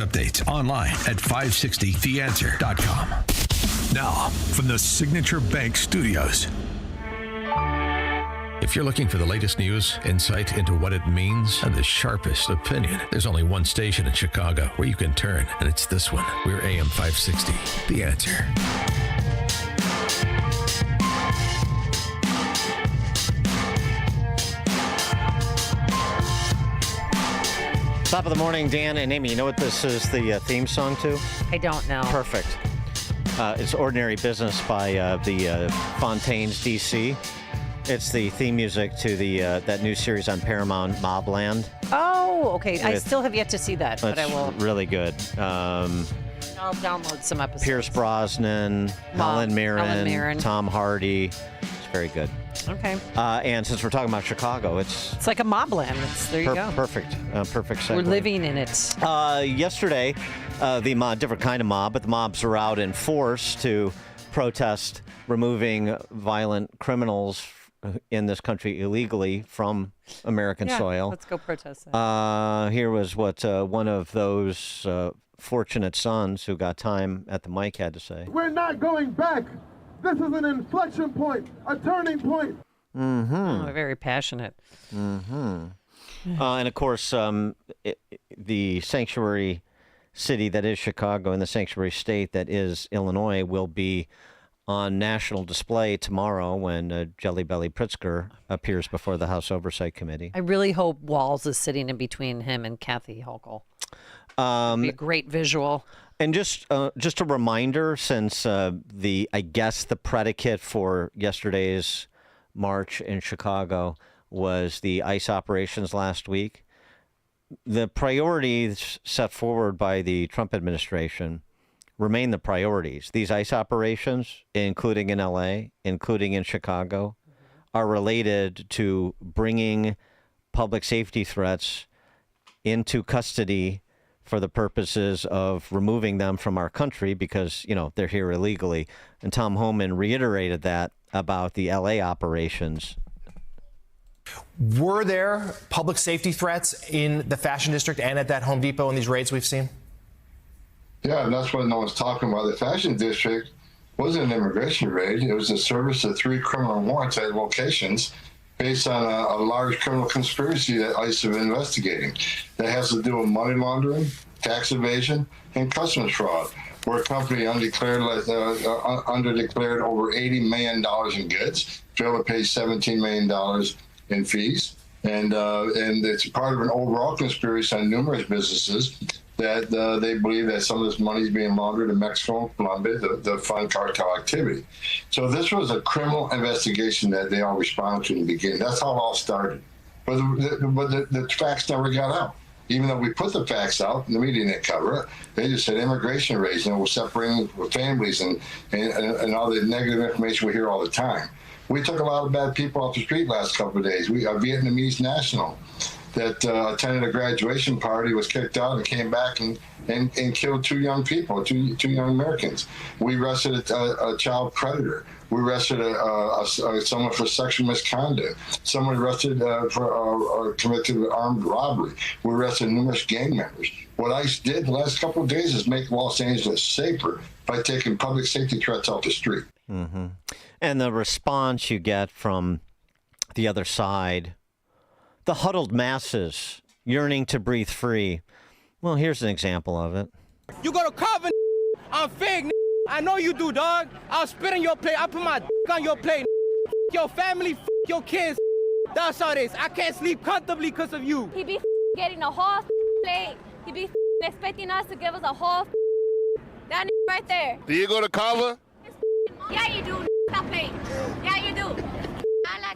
Updates online at 560theanswer.com. Now, from the Signature Bank Studios. If you're looking for the latest news, insight into what it means, and the sharpest opinion, there's only one station in Chicago where you can turn, and it's this one. We're AM 560, The Answer. Top of the morning, Dan and Amy. You know what this is the theme song to? I don't know. Perfect. It's Ordinary Business by the Fontaines, D.C. It's the theme music to the that new series on Paramount, Mobland. Oh, okay. I still have yet to see that, but I will. Really good. I'll download some episodes. Pierce Brosnan, Helen Mirren, Tom Hardy. It's very good. Okay. And since we're talking about Chicago, it's like a Mobland. There you go. Perfect. Perfect segue. We're living in it. Yesterday, the different kind of mob, but the mobs are out in force to protest removing violent criminals in this country illegally from American soil. Let's go protest that. Here was what one of those fortunate sons who got time at the mic had to say. We're not going back. This is an inflection point, a turning point. Mm-hmm. Oh, very passionate. Mm-hmm. And of course, the sanctuary city that is Chicago and the sanctuary state that is Illinois will be on national display tomorrow when Jelly Belly Pritzker appears before the House Oversight Committee. I really hope Walz is sitting in between him and Kathy Hochul. It'd be a great visual. And just a reminder, since I guess the predicate for yesterday's march in Chicago was the ICE operations last week, the priorities set forward by the Trump administration remain the priorities. These ICE operations, including in LA, including in Chicago, are related to bringing public safety threats into custody for the purposes of removing them from our country because, they're here illegally. And Tom Homan reiterated that about the LA operations. Were there public safety threats in the Fashion District and at that Home Depot in these raids we've seen? Yeah, and that's what no one's talking about. The Fashion District wasn't an immigration raid. It was a service of 3 criminal warrants at locations based on a large criminal conspiracy that ICE is investigating. That has to do with money laundering, tax evasion, and customs fraud, where a company underdeclared over $80 million in goods, failed to pay $17 million in fees, and it's part of an overall conspiracy on numerous businesses that they believe that some of this money is being laundered in Mexico and Colombia to fund cartel activity. So this was a criminal investigation that they all responded to in the beginning. That's how it all started. But the facts never got out. Even though we put the facts out, the media didn't cover it. They just said immigration raids, we're separating families and all the negative information we hear all the time. We took a lot of bad people off the street last couple of days. A Vietnamese national that attended a graduation party was kicked out and came back and killed 2 young people, two young Americans. We arrested a child predator. We arrested someone for sexual misconduct. Someone arrested for committed armed robbery. We arrested numerous gang members. What ICE did the last couple of days is make Los Angeles safer by taking public safety threats off the street. Mm-hmm. And the response you get from the other side, the huddled masses yearning to breathe free. Well, here's an example of it. You go to Carver, I'm fake, I know you do, dog. I'll spit on your plate. I'll put my on your plate. Your family, your kids. That's how it is. I can't sleep comfortably because of you. He be getting a whole plate. He be expecting us to give us a whole that right there. Do you go to Carver? Yeah, you do. That plate. Yeah, you do.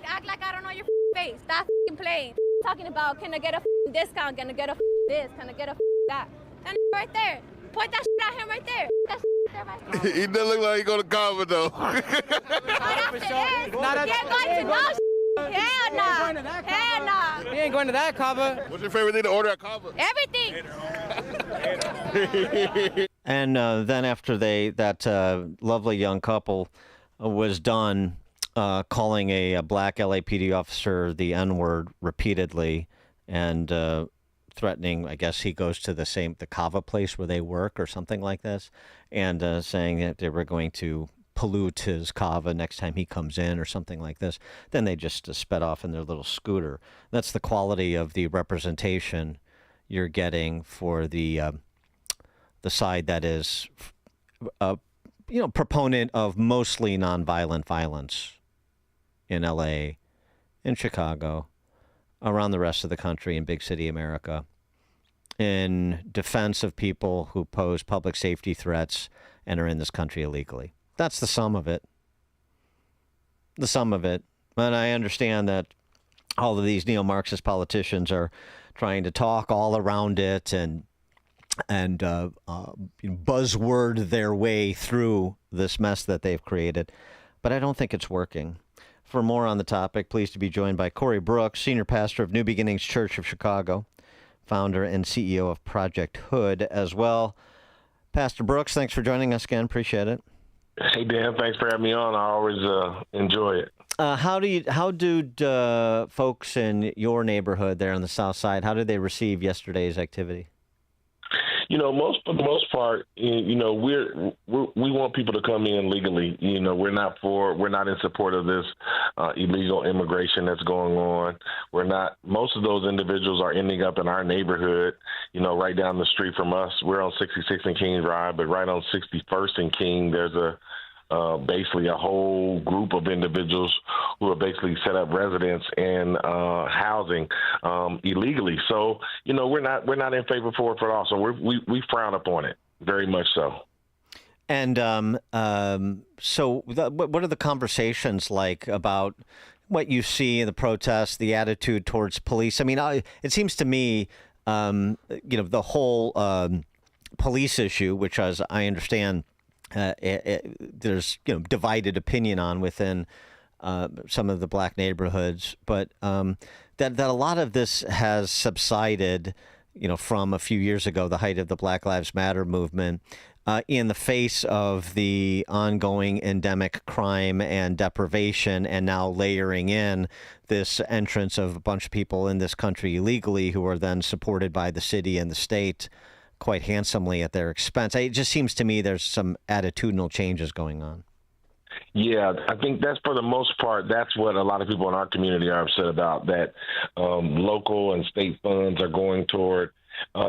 Act like I don't know your face. Stop playing. Talking about can I get a discount? Can I get a this? Can I get a that? That right there. Point that at him right there. That there right there. He doesn't look like he go to Carver though. Right after this. You're going to know. Hell no. Hell no. He ain't going to that Carver. What's your favorite thing to order at Carver? Everything. And then after that lovely young couple was done calling a black LAPD officer the N-word repeatedly and threatening. I guess he goes to the Kava place where they work or something like this, and saying that they were going to pollute his Kava next time he comes in or something like this. Then they just sped off in their little scooter. That's the quality of the representation you're getting for the side that is, proponent of mostly nonviolent violence in L.A., in Chicago, around the rest of the country, in big city America, in defense of people who pose public safety threats and are in this country illegally. That's the sum of it. The sum of it. And I understand that all of these neo-Marxist politicians are trying to talk all around it and buzzword their way through this mess that they've created. But I don't think it's working. For more on the topic, pleased to be joined by Corey Brooks, Senior Pastor of New Beginnings Church of Chicago, founder and CEO of Project Hood as well. Pastor Brooks, thanks for joining us again. Appreciate it. Hey, Dan, thanks for having me on. I always enjoy it. How do folks in your neighborhood there on the South Side, how did they receive yesterday's activity? For the most part, we want people to come in legally. We're not in support of this illegal immigration that's going on. Most of those individuals are ending up in our neighborhood, right down the street from us. We're on 66th and King Drive, but right on 61st and King, there's basically a whole group of individuals who are basically set up residence and housing illegally. So, we're not in favor for it at all. So we frown upon it, very much so. And what are the conversations like about what you see in the protests, the attitude towards police? I mean, it seems to me, the whole police issue, which, as I understand, there's divided opinion on within some of the black neighborhoods, but that a lot of this has subsided, from a few years ago, the height of the Black Lives Matter movement, in the face of the ongoing endemic crime and deprivation, and now layering in this entrance of a bunch of people in this country illegally who are then supported by the city and the state quite handsomely at their expense. It just seems to me there's some attitudinal changes going on. Yeah, I think that's for the most part, that's what a lot of people in our community are upset about, that local and state funds are going toward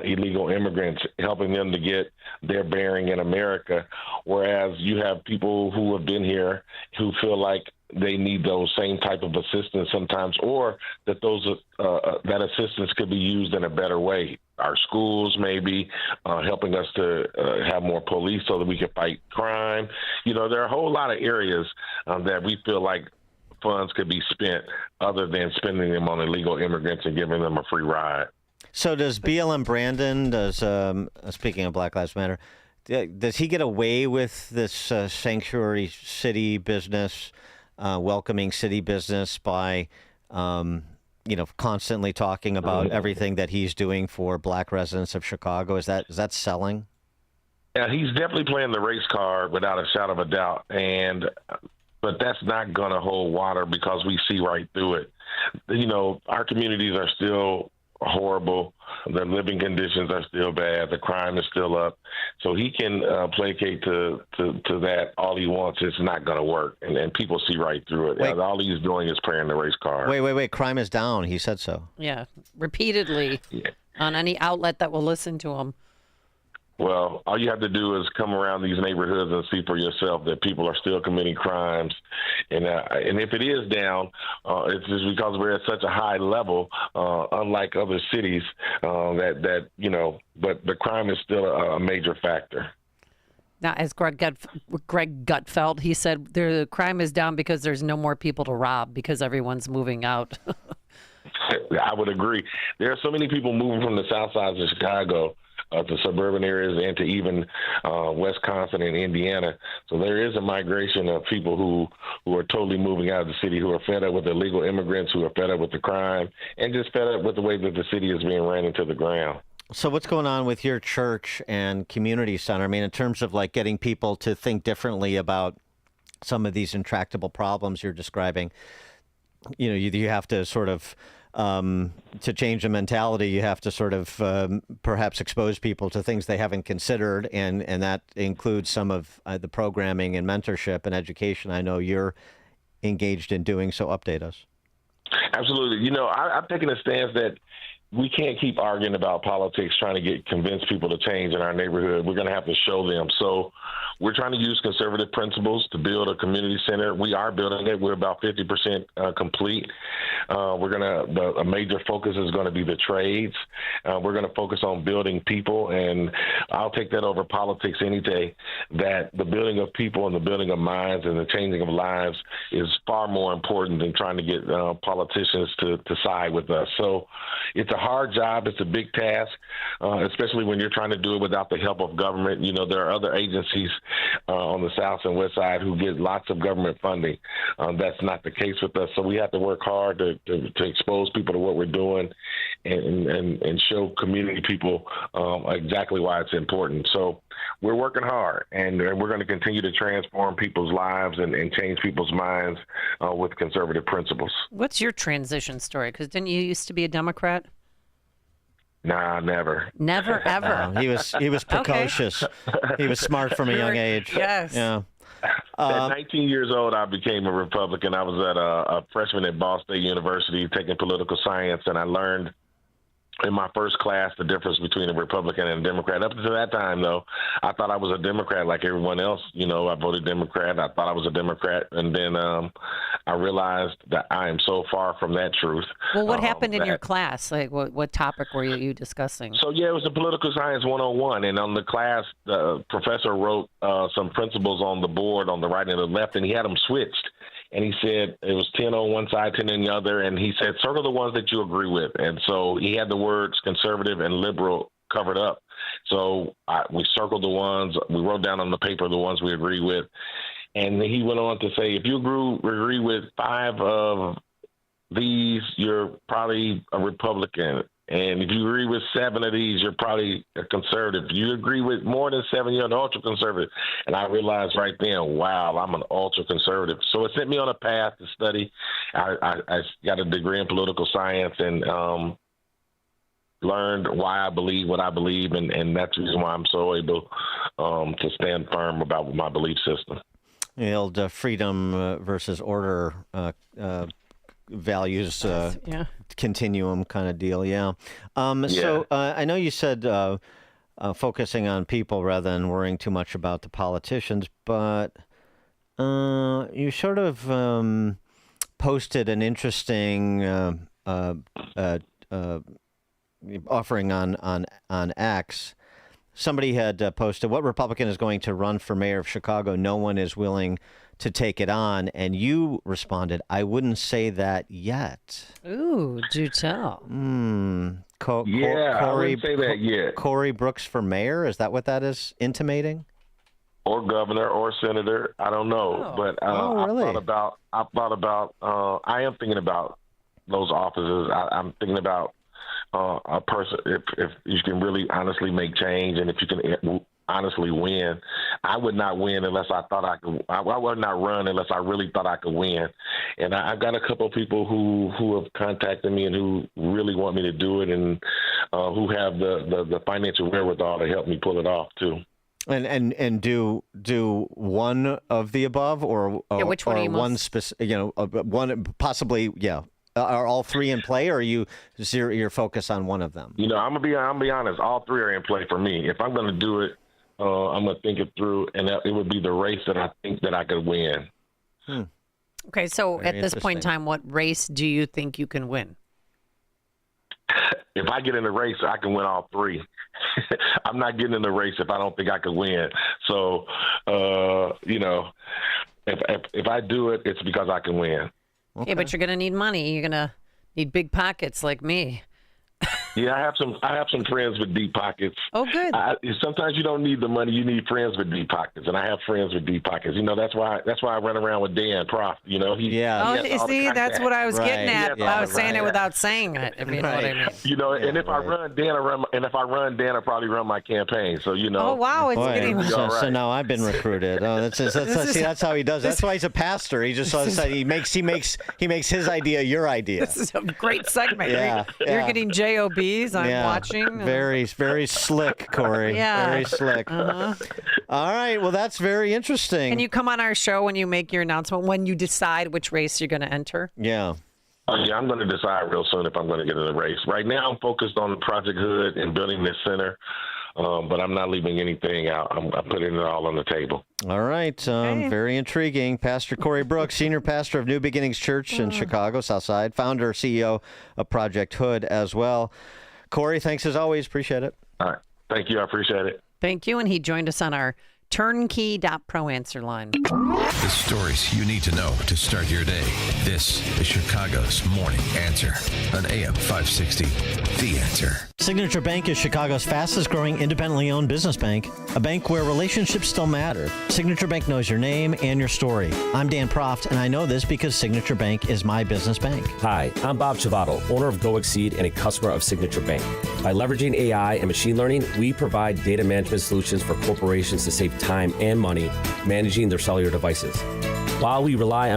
illegal immigrants, helping them to get their bearing in America, whereas you have people who have been here who feel like they need those same type of assistance sometimes, or that that assistance could be used in a better way. Our schools maybe helping us to have more police so that we can fight crime. There are a whole lot of areas that we feel like funds could be spent other than spending them on illegal immigrants and giving them a free ride. So does BLM Brandon, speaking of Black Lives Matter, does he get away with this sanctuary city business, welcoming city business by, constantly talking about everything that he's doing for black residents of Chicago? Is that selling? Yeah, he's definitely playing the race card without a shadow of a doubt. But that's not going to hold water because we see right through it. Our communities are still horrible. The living conditions are still bad. The crime is still up. So he can placate to that all he wants. It's not going to work. And people see right through it. Wait. All he's doing is playing the race card. Wait. Crime is down. He said so. Yeah, repeatedly on any outlet that will listen to him. Well, all you have to do is come around these neighborhoods and see for yourself that people are still committing crimes. And if it is down, it's just because we're at such a high level, unlike other cities, but the crime is still a major factor. Now, as Greg Gutfeld, he said the crime is down because there's no more people to rob because everyone's moving out. I would agree. There are so many people moving from the south side of Chicago to suburban areas and to even Wisconsin and Indiana. So there is a migration of people who are totally moving out of the city, who are fed up with illegal immigrants, who are fed up with the crime, and just fed up with the way that the city is being ran into the ground. So what's going on with your church and community center? I mean, in terms of like getting people to think differently about some of these intractable problems you're describing, you have to sort of to change the mentality, you have to sort of perhaps expose people to things they haven't considered, and that includes some of the programming and mentorship and education. I know you're engaged in doing, so update us. Absolutely. You know, I've taken a stance that we can't keep arguing about politics, trying to convince people to change in our neighborhood. We're going to have to show them. So we're trying to use conservative principles to build a community center. We are building it. We're about 50% complete. A major focus is going to be the trades. We're going to focus on building people, and I'll take that over politics any day. That the building of people and the building of minds and the changing of lives is far more important than trying to get politicians to side with us. So it's a hard job. It's a big task, especially when you're trying to do it without the help of government. You know, there are other agencies on the south and west side who get lots of government funding. That's not the case with us. So we have to work hard to expose people to what we're doing and show community people exactly why it's important. So we're working hard, and we're going to continue to transform people's lives and change people's minds with conservative principles. What's your transition story? Because didn't you used to be a Democrat? Nah, never. Never, ever. He was precocious. Okay. He was smart from a young age. Yes. Yeah. At 19 years old, I became a Republican. I was at a freshman at Ball State University taking political science, and I learned in my first class the difference between a Republican and a Democrat. Up to that time, though, I thought I was a Democrat like everyone else. You know, I voted Democrat. I thought I was a Democrat. And then I realized that I am so far from that truth. Well, what happened in your class? Like, what topic were you discussing? So, yeah, it was a political science 101. And on the class, the professor wrote some principles on the board on the right and the left, and he had them switched. And he said it was 10 on one side, 10 on the other. And he said, circle the ones that you agree with. And so he had the words conservative and liberal covered up. So we circled the ones, we wrote down on the paper the ones we agree with. And he went on to say, if you agree with 5 of these, you're probably a Republican. And if you agree with 7 of these, you're probably a conservative. If you agree with more than 7, you're an ultra-conservative. And I realized right then, wow, I'm an ultra-conservative. So it sent me on a path to study. I got a degree in political science and learned why I believe what I believe, and that's the reason why I'm so able to stand firm about my belief system. The old freedom versus order values continuum kind of deal. Yeah. So I know you said focusing on people rather than worrying too much about the politicians, but you sort of posted an interesting offering on X. Somebody had posted, what Republican is going to run for mayor of Chicago? No one is willing to take it on. And you responded, I wouldn't say that yet. Ooh, do tell. I wouldn't say that yet. Corey Brooks for mayor? Is that what that is intimating? Or governor or senator. I don't know. But really? I am thinking about those offices. I'm thinking about a person, if you can really honestly make change and if you can honestly win. I would not win unless I thought I could. I would not run unless I really thought I could win. And I've got a couple of people who have contacted me and who really want me to do it and who have the financial wherewithal to help me pull it off too. And do one of the above or which one or are you one most... specific, one possibly, Are all 3 in play, or are you your focus on one of them? I'm gonna be honest. All 3 are in play for me. If I'm gonna do it, I'm gonna think it through, and it would be the race that I think that I could win. Okay, so Very at this point in time, what race do you think you can win? If I get in the race, I can win all 3. I'm not getting in the race if I don't think I could win. So, if I do it, it's because I can win. Okay, but you're going to need money. You're going to need big pockets like me. Yeah, I have some friends with deep pockets. Oh, good. Sometimes you don't need the money; you need friends with deep pockets, and I have friends with deep pockets. That's why I run around with Dan Prof. He Oh, he you has all the see, that's contacts. what I was getting Right. at. Yeah, I was saying it right. without saying it, if you know what I mean. And if I run Dan, I probably run my campaign. So Oh, wow. It's Boy, getting. Be all so right. now I've been recruited. Oh, that's how he does. That's why he's a pastor. He just he makes his idea your idea. This is a great segment. Yeah, You're yeah. getting JOBs. I'm watching. Very slick, Corey. Yeah. Very slick. All right. Well, that's very interesting. Can you come on our show when you make your announcement, when you decide which race you're going to enter? Yeah. Yeah, I'm going to decide real soon if I'm going to get in the race. Right now, I'm focused on Project Hood and building this center, but I'm not leaving anything out. I'm putting it all on the table. All right. Very intriguing. Pastor Corey Brooks, Senior Pastor of New Beginnings Church in Chicago, Southside, founder, CEO of Project Hood as well. Corey, thanks as always. Appreciate it. All right. Thank you. I appreciate it. Thank you. And he joined us on our turnkey.pro answer line. The stories you need to know to start your day. This is Chicago's Morning Answer on AM 560. The Answer. Signature Bank is Chicago's fastest growing independently owned business bank, a bank where relationships still matter. Signature Bank knows your name and your story. I'm Dan Proft, and I know this because Signature Bank is my business bank. Hi, I'm Bob Chivato, owner of Go Exceed and a customer of Signature Bank. By leveraging AI and machine learning, we provide data management solutions for corporations to save time and money managing their cellular devices. While we rely on